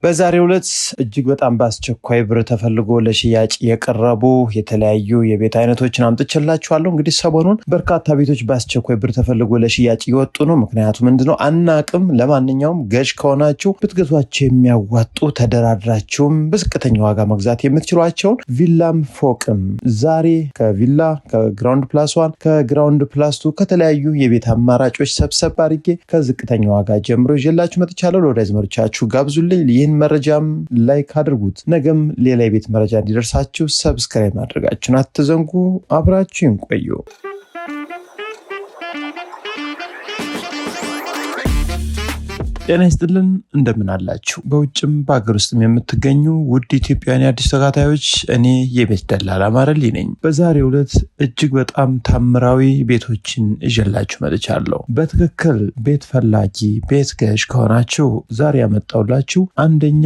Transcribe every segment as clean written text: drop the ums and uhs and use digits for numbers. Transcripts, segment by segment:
በዛሬው ዕለት እጅግ በጣም በአስቸኳይ ብር ተፈልጎ ለሽያጭ የቀረቡ የተለያዩ የቤት አይነቶችን አምጥቼላችኋለሁ። እንግዲህ ሰሞኑን በርካታ ቤቶች በአስቸኳይ ብር ተፈልጎ ለሽያጭ እየወጡ ነው። ምክንያቱ ምንድነው አናቅም። ለማንኛውም ገዥ ከሆናችሁ ብትገዟቸው የሚያዋጡ ተደራድራችሁም በዝቅተኛ ዋጋ መግዛት የምትችሏቸውን ቪላም ፎቅም ዛሬ ከቪላ ከግራውንድ ፕላስ 1 ከግራውንድ ፕላስ 2 ከተለያዩ የቤት አማራጮች ሰብሰብ አድርጌ ከዝቅተኛ ዋጋ ጀምሮ ይዤላችሁ መጥቻለሁ። ለወዳጅ ዘመዶቻችሁ ጋብዙልኝ። መረጃም ላይክ አድርጉት። ነገም ሌላ የቤት መረጃ እንዲደርሳችሁ ሰብስክራይብ ማድረጋችሁን አትዘንጉ። አብራችሁን ቆዩ። ጤና ይስጥልን፣ እንደምን አላችሁ? በውጭም በአገር ውስጥም የምትገኙ ውድ ኢትዮጵያውያን አዲስ ተከታታዮች፣ እኔ የቤት ደላላ ማረልኝ ነኝ። በዛሬው ዕለት እጅግ በጣም ታምራዊ ቤቶችን ይዤላችሁ መጥቻለሁ። በትክክል ቤት ፈላጊ ቤት ገዥ ከሆናችሁ ዛሬ ያመጣሁላችሁ አንደኛ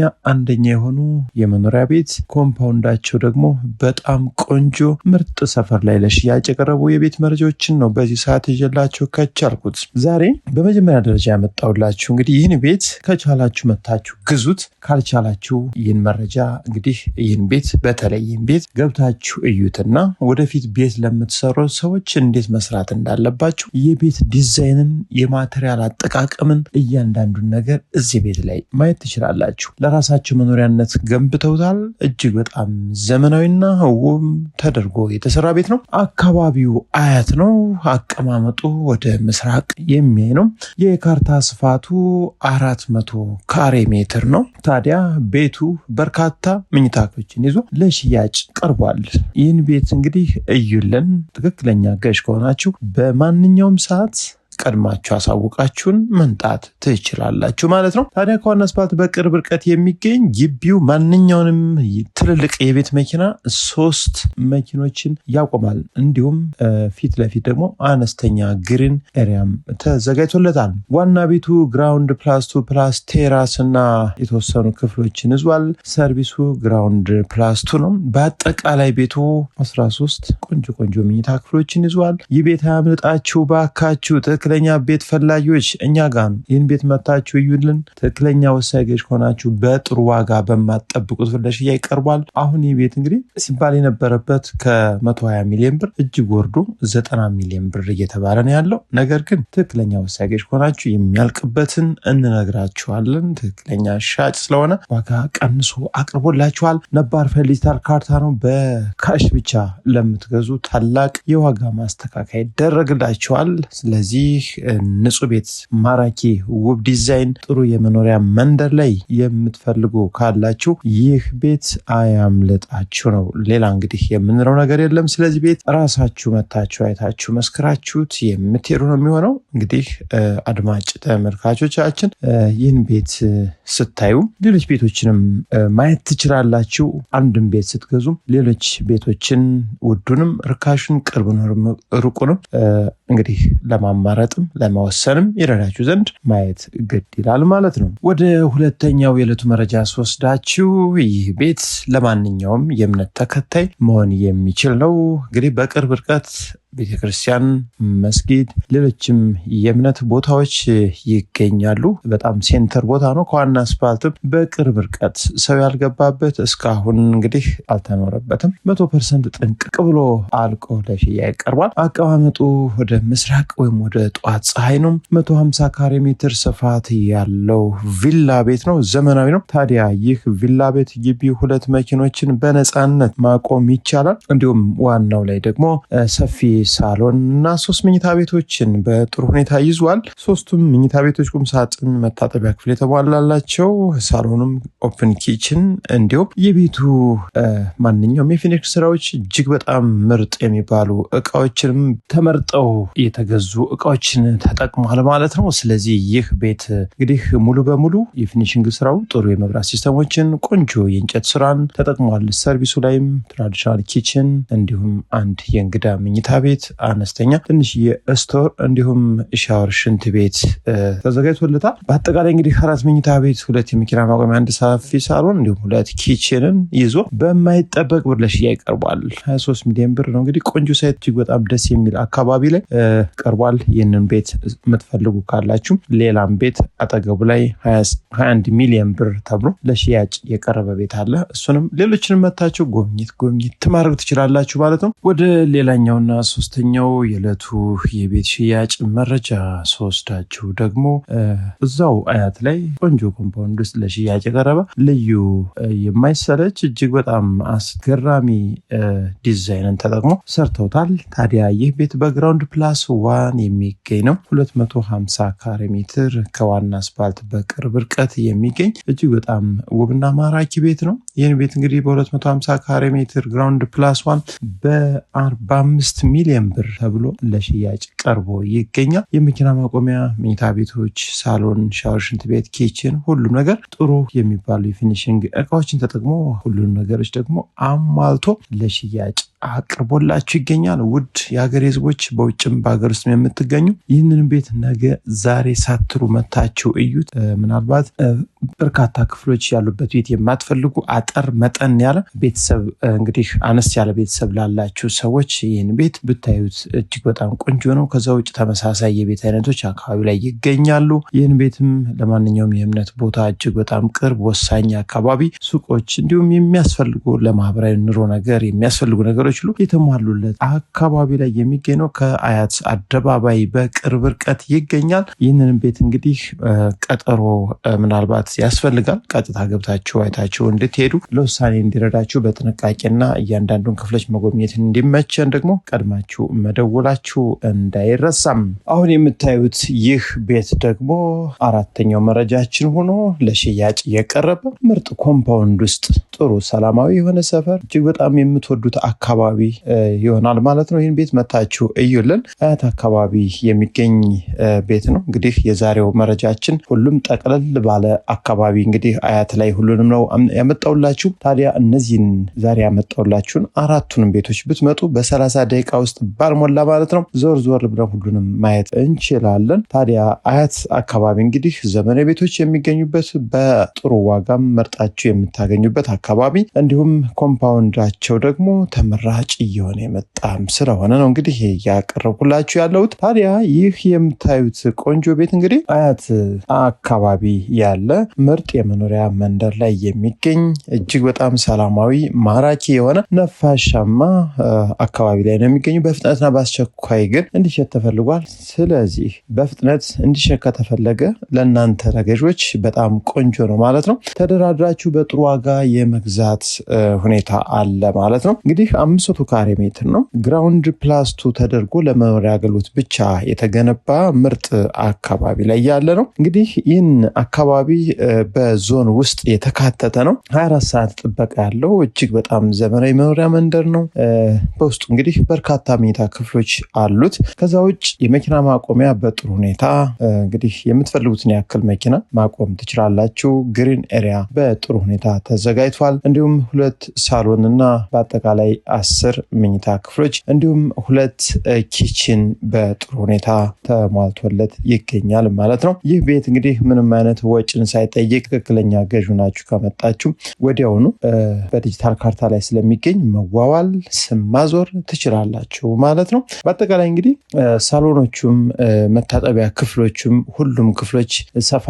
የሆኑ የመኖሪያ ቤት ኮምፓውንዳቸው ደግሞ በጣም ቆንጆ ምርጥ ሰፈር ላይ ለሽያጭ የቀረቡ የቤት መረጃዎችን ነው በዚህ ሰዓት ይዤላችሁ ከቻልኩት። ዛሬ በመጀመሪያ ደረጃ ያመጣሁላችሁ እንግዲህ ቤት ከቻላችሁ መታችሁ ግዙት፣ ካልቻላችሁ ይህን መረጃ እንግዲህ ይህን ቤት በተለይ ይህን ቤት ገብታችሁ እዩትና ወደፊት ቤት ለምትሰሩ ሰዎች እንዴት መስራት እንዳለባችሁ የቤት ዲዛይንን የማቴሪያል አጠቃቀምን እያንዳንዱን ነገር እዚህ ቤት ላይ ማየት ትችላላችሁ። ለራሳችሁ መኖሪያነት ገንብተውታል። እጅግ በጣም ዘመናዊና ውብ ተደርጎ የተሰራ ቤት ነው። አካባቢው አያት ነው። አቀማመጡ ወደ ምስራቅ የሚያይ ነው። የካርታ ስፋቱ 400 ካሬ ሜትር ነው። ታዲያ ቤቱ በርካታ መኝታ ክፍሎችን ይዞ ለሽያጭ ቀርቧል። ይህን ቤት እንግዲህ እዩልን። ትክክለኛ ገዥ ከሆናችሁ በማንኛውም ሰዓት ቀድማችሁ አሳውቃችሁን መንጣት ትችላላችሁ ማለት ነው። ታዲያ ከዋና አስፓልት በቅርብ ርቀት የሚገኝ ግቢው ማንኛውንም ትልልቅ የቤት መኪና 3 መኪኖችን ያቆማል። እንዲሁም ፊት ለፊት ደግሞ አነስተኛ ግሪን ኤሪያም ተዘጋጅቶለታል። ዋና ቤቱ ግራውንድ ፕላስ 2 ፕላስ ቴራስ እና የተወሰኑ ክፍሎችን ይዟል። ሰርቪሱ ግራውንድ ፕላስ 2 ነው። በአጠቃላይ ቤቱ 13 ቆንጆ መኝታ ክፍሎችን ይዟል። ይህ ቤት ያምልጣችሁ ባካችሁ። ትክክለኛ ቤት ፈላጊዎች እኛ ጋር ይህን ቤት መታችሁ እዩልን። ትክክለኛ ወሳኝ ገዥ ከሆናችሁ በጥሩ ዋጋ በማትጠብቁት ለሽያጭ ይቀርቧል። አሁን ይህ ቤት እንግዲህ ሲባል የነበረበት ከ120 ሚሊዮን ብር እጅግ ወርዶ 90 ሚሊዮን ብር እየተባለ ነው ያለው። ነገር ግን ትክክለኛ ወሳኝ ገዥ ከሆናችሁ የሚያልቅበትን እንነግራችኋለን። ትክክለኛ ሻጭ ስለሆነ ዋጋ ቀንሶ አቅርቦላችኋል። ነባር ዲጂታል ካርታ ነው። በካሽ ብቻ ለምትገዙ ታላቅ የዋጋ ማስተካከያ ይደረግላችኋል። ስለዚህ ንጹህ ቤት፣ ማራኪ ውብ ዲዛይን፣ ጥሩ የመኖሪያ መንደር ላይ የምትፈልጉ ካላችሁ ይህ ቤት አያምልጣችሁ ነው። ሌላ እንግዲህ የምንለው ነገር የለም። ስለዚህ ቤት ራሳችሁ መታችሁ አይታችሁ መስክራችሁት የምትሄዱ ነው የሚሆነው። እንግዲህ አድማጭ ተመልካቾቻችን ይህን ቤት ስታዩ ሌሎች ቤቶችንም ማየት ትችላላችሁ። አንድም ቤት ስትገዙ ሌሎች ቤቶችን ውዱንም ርካሹን ቅርቡንም ሩቁንም እንግዲህ ለማማረጥም ለመወሰንም ይረዳችሁ ዘንድ ማየት ግድ ይላል ማለት ነው። ወደ ሁለተኛው የዕለቱ መረጃ ስወስዳችሁ ይህ ቤት ለማንኛውም የእምነት ተከታይ መሆን የሚችል ነው። እንግዲህ በቅርብ ርቀት ቤተክርስቲያን፣ መስጊድ፣ ሌሎችም የእምነት ቦታዎች ይገኛሉ። በጣም ሴንተር ቦታ ነው። ከዋና አስፓልትም በቅርብ ርቀት ሰው ያልገባበት እስካሁን እንግዲህ አልተኖረበትም። 100% ጥንቅቅ ብሎ አልቆ ለሽያጭ ቀርቧል። አቀማመጡ ወደ ምስራቅ ወይም ወደ ጠዋት ፀሐይ ነው። 150 ካሬ ሜትር ስፋት ያለው ቪላ ቤት ነው። ዘመናዊ ነው። ታዲያ ይህ ቪላ ቤት ግቢ 2 መኪኖችን በነፃነት ማቆም ይቻላል። እንዲሁም ዋናው ላይ ደግሞ ሰፊ ሳሎን እና 3 መኝታ ቤቶችን በጥሩ ሁኔታ ይዟል። 3ቱም መኝታ ቤቶች ቁም ሳጥን፣ መታጠቢያ ክፍል የተሟላላቸው፣ ሳሎኑም ኦፕን ኪችን፣ እንዲሁም የቤቱ ማንኛውም የፊኒክስ ስራዎች እጅግ በጣም ምርጥ የሚባሉ እቃዎችንም ተመርጠው የተገዙ እቃዎችን ተጠቅሟል ማለት ነው። ስለዚህ ይህ ቤት እንግዲህ ሙሉ በሙሉ የፊኒሽንግ ስራው ጥሩ የመብራት ሲስተሞችን፣ ቆንጆ የእንጨት ስራን ተጠቅሟል። ሰርቪሱ ላይም ትራዲሽናል ኪችን እንዲሁም አንድ የእንግዳ መኝታ ቤት ቤት አነስተኛ ትንሽዬ ስቶር እንዲሁም ሻወር፣ ሽንት ቤት ተዘጋጅቶለታል። በአጠቃላይ እንግዲህ 4 መኝታ ቤት፣ 2 የመኪና ማቆሚያ፣ 1 ሰፊ ሳሎን እንዲሁም 2 ኪችንን ይዞ በማይጠበቅ ብር ለሽያጭ ቀርቧል። 23 ሚሊዮን ብር ነው። እንግዲህ ቆንጆ ሳይት፣ እጅግ በጣም ደስ የሚል አካባቢ ላይ ቀርቧል። ይህንን ቤት የምትፈልጉ ካላችሁ ሌላም ቤት አጠገቡ ላይ 21 ሚሊዮን ብር ተብሎ ለሽያጭ የቀረበ ቤት አለ። እሱንም ሌሎችንም መታችሁ ጎብኝት ማድረግ ትችላላችሁ ማለት ነው። ወደ ሌላኛውና ሶስተኛው የዕለቱ የቤት ሽያጭ መረጃ ስወስዳችሁ ደግሞ እዛው አያት ላይ ቆንጆ ኮምፓውንድ ውስጥ ለሽያጭ የቀረበ ልዩ የማይሰለች እጅግ በጣም አስገራሚ ዲዛይንን ተጠቅሞ ሰርተውታል። ታዲያ ይህ ቤት በግራውንድ ፕላስ 1 የሚገኝ ነው። 250 ካሬ ሜትር ከዋና አስፓልት በቅርብ ርቀት የሚገኝ እጅግ በጣም ውብና ማራኪ ቤት ነው። ይህን ቤት እንግዲህ በ250 ካሬ ሜትር ግራውንድ ፕላስ 1 በ45 ሚሊዮን ብር ተብሎ ለሽያጭ ቀርቦ ይገኛል። የመኪና ማቆሚያ፣ መኝታ ቤቶች፣ ሳሎን፣ ሻወር፣ ሽንት ቤት፣ ኪችን ሁሉም ነገር ጥሩ የሚባሉ የፊኒሽንግ እቃዎችን ተጠቅሞ ሁሉም ነገሮች ደግሞ አሟልቶ ለሽያጭ አቅርቦላችሁ ይገኛል። ውድ የሀገር ህዝቦች በውጭም በሀገር ውስጥ የምትገኙ ይህንን ቤት ነገ ዛሬ ሳትሩ መታችሁ እዩት። ምናልባት በርካታ ክፍሎች ያሉበት ቤት የማትፈልጉ አጠር መጠን ያለ ቤተሰብ እንግዲህ አነስ ያለ ቤተሰብ ላላችሁ ሰዎች ይህን ቤት ብታዩት እጅግ በጣም ቆንጆ ነው። ከዛ ውጭ ተመሳሳይ የቤት አይነቶች አካባቢ ላይ ይገኛሉ። ይህን ቤትም ለማንኛውም የእምነት ቦታ እጅግ በጣም ቅርብ፣ ወሳኝ አካባቢ፣ ሱቆች እንዲሁም የሚያስፈልጉ ለማህበራዊ ኑሮ ነገር የሚያስፈልጉ ነገሮች ሁሉ የተሟሉለት አካባቢ ላይ የሚገኝ ነው። ከአያት አደባባይ በቅርብ ርቀት ይገኛል። ይህንን ቤት እንግዲህ ቀጠሮ ምናልባት ያስፈልጋል። ቀጥታ ገብታችሁ አይታችሁ እንድትሄዱ ለውሳኔ እንዲረዳችሁ በጥንቃቄና እያንዳንዱን ክፍሎች መጎብኘት እንዲመቸን ደግሞ ቀድማችሁ መደወላችሁ እንዳይረሳም። አሁን የምታዩት ይህ ቤት ደግሞ አራተኛው መረጃችን ሆኖ ለሽያጭ የቀረበ ምርጥ ኮምፓውንድ ውስጥ ጥሩ ሰላማዊ የሆነ ሰፈር እጅግ በጣም የምትወዱት አካባቢ ይሆናል ማለት ነው። ይህን ቤት መታችሁ እዩልን። አያት አካባቢ የሚገኝ ቤት ነው። እንግዲህ የዛሬው መረጃችን ሁሉም ጠቅለል ባለ አካባቢ እንግዲህ አያት ላይ ሁሉንም ነው ያመጣውላችሁ። ታዲያ እነዚህን ዛሬ ያመጣውላችሁን አራቱንም ቤቶች ብትመጡ በ30 ደቂቃ ውስጥ ባልሞላ ማለት ነው ዞር ብለን ሁሉንም ማየት እንችላለን። ታዲያ አያት አካባቢ እንግዲህ ዘመናዊ ቤቶች የሚገኙበት በጥሩ ዋጋም መርጣችሁ የምታገኙበት አካባቢ እንዲሁም ኮምፓውንዳቸው ደግሞ ተመራጭ እየሆነ የመጣም ስለሆነ ነው እንግዲህ ያቀረብኩላችሁ ያለሁት። ታዲያ ይህ የምታዩት ቆንጆ ቤት እንግዲህ አያት አካባቢ ያለ ምርጥ የመኖሪያ መንደር ላይ የሚገኝ እጅግ በጣም ሰላማዊ ማራኪ የሆነ ነፋሻማ አካባቢ ላይ ነው የሚገኘው። በፍጥነትና በአስቸኳይ ግን እንዲሸጥ ተፈልጓል። ስለዚህ በፍጥነት እንዲሸጥ ከተፈለገ ለእናንተ ለገዦች በጣም ቆንጆ ነው ማለት ነው። ተደራድራችሁ በጥሩ ዋጋ የመግዛት ሁኔታ አለ ማለት ነው። እንግዲህ 500 ካሬ ሜትር ነው። ግራውንድ ፕላስ 2 ተደርጎ ለመኖሪያ አገልግሎት ብቻ የተገነባ ምርጥ አካባቢ ላይ ያለ ነው። እንግዲህ ይህን አካባቢ በዞን ውስጥ የተካተተ ነው። 24 ሰዓት ጥበቃ ያለው እጅግ በጣም ዘመናዊ መኖሪያ መንደር ነው። በውስጡ እንግዲህ በርካታ መኝታ ክፍሎች አሉት። ከዛ ውጭ የመኪና ማቆሚያ በጥሩ ሁኔታ እንግዲህ የምትፈልጉትን ያክል መኪና ማቆም ትችላላችሁ። ግሪን ኤሪያ በጥሩ ሁኔታ ተዘጋጅቷል። እንዲሁም 2 ሳሎን እና በአጠቃላይ 10 መኝታ ክፍሎች እንዲሁም 2 ኪችን በጥሩ ሁኔታ ተሟልቶለት ይገኛል ማለት ነው። ይህ ቤት እንግዲህ ምንም አይነት ወጪን ሳይጠይቅ ትክክለኛ ገዥ ናችሁ ከመጣችሁ ወዲያውኑ በዲጂታል ካርታ ላይ ስለሚገኝ መዋዋል፣ ስም ማዞር ትችላላችሁ ማለት ነው። በአጠቃላይ እንግዲህ ሳሎኖቹም መታጠቢያ ክፍሎቹም ሁሉም ክፍሎች ሰፋ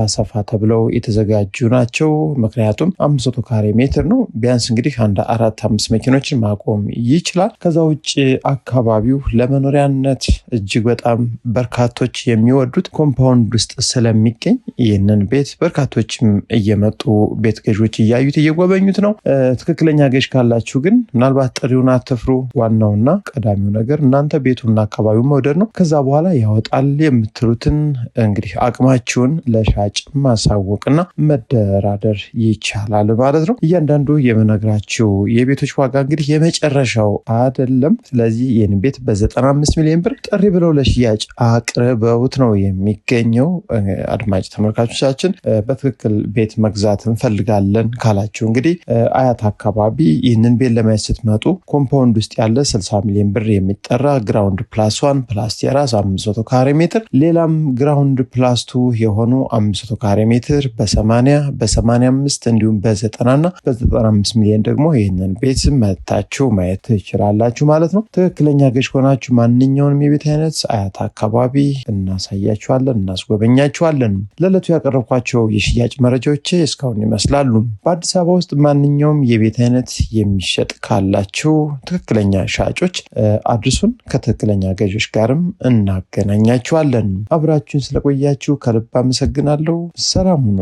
ተብለው የተዘጋጁ ናቸው። ምክንያቱም 500 ካሬ ሜትር ነው። ቢያንስ እንግዲህ 4-5 መኪኖችን ማቆም ይችላል። ከዛ ውጭ አካባቢው ለመኖሪያነት እጅግ በጣም በርካቶች የሚወዱት ኮምፓውንድ ውስጥ ስለሚገኝ ይህንን ቤት በርካቶችም እየመጡ ቤት ገዦች እያዩት እየጎበኙት ነው። ትክክለኛ ገዥ ካላችሁ ግን ምናልባት ጥሪውን አትፍሩ። ዋናውና ቀዳሚው ነገር እናንተ ቤቱና አካባቢው መውደድ ነው። ከዛ በኋላ ያወጣል የምትሉትን እንግዲህ አቅማችሁን ለሻጭ ማሳወቅና መደራደር ይቻላል ማለት ነው። እያንዳንዱ እያንዳንዱ የምነግራችሁ የቤቶች ዋጋ እንግዲህ የመጨረሻው አይደለም። ስለዚህ ይህን ቤት በ95 ሚሊዮን ብር ጥሪ ብለው ለሽያጭ አቅርበውት ነው የሚገኘው። አድማጭ ተመልካቾቻችን በትክክል ቤት መግዛት እንፈልጋለን ካላችሁ እንግዲህ አያት አካባቢ ይህንን ቤት ለማየት ስትመጡ ኮምፓውንድ ውስጥ ያለ 60 ሚሊዮን ብር የሚጠራ ግራውንድ ፕላስ 1 ፕላስ ቴራስ 500 ካሬ ሜትር ሌላም ግራውንድ ፕላስ 2 የሆኑ 500 ካሬ ሜትር በ80 በ85 እንዲሁም በ90 እና በ95 ሚሊዮን ደግሞ ይህንን ቤት መታችሁ ማየት ትችላላችሁ ማለት ነው። ትክክለኛ ገዥ ሆናችሁ ማንኛውንም የቤት አይነት አያት አካባቢ እናሳያችኋለን፣ እናስጎበኛችኋለን። ለዕለቱ ያቀረብኳቸው የሽያጭ መረጃዎች እስካሁን ይመስላሉ። በአዲስ አበባ ውስጥ ማንኛውም የቤት አይነት የሚሸጥ ካላችሁ ትክክለኛ ሻጮች አድርሱን፣ ከትክክለኛ ገዦች ጋርም እናገናኛችኋለን። አብራችሁን ስለቆያችሁ ከልብ አመሰግናለሁ። ሰላም ሁኑ።